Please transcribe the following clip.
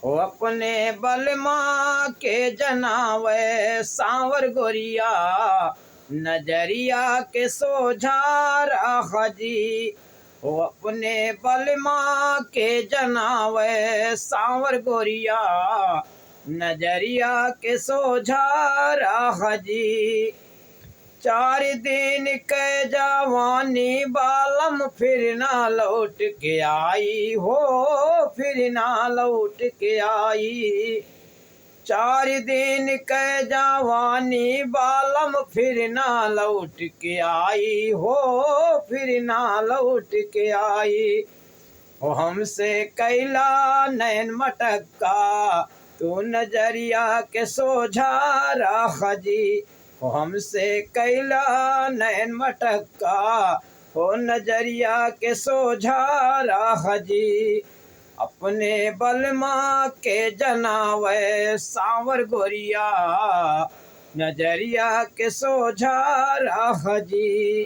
हो अपने बलमा के जनावे सांवर गोरिया नजरिया के सोझा रहा जी। हो अपने बलमा के जनावे सांवर गोरिया नजरिया के सोझा रहा जी। 4 दिन के जवानी बालम फिर ना लौट के आई हो, फिर ना लौट के आई। 4 दिन के जवानी बालम फिर ना लौट के आई हो, फिर ना लौट के आई। हो हमसे कैला नैन मटक्का तू नजरिया के सोझा रहा जी। हो हमसे कैला नैन मटक्का हो नजरिया के सोझा रहा जी। अपने बलमा के जनावे सांवर गोरिया नजरिया के सोझा रहा जी।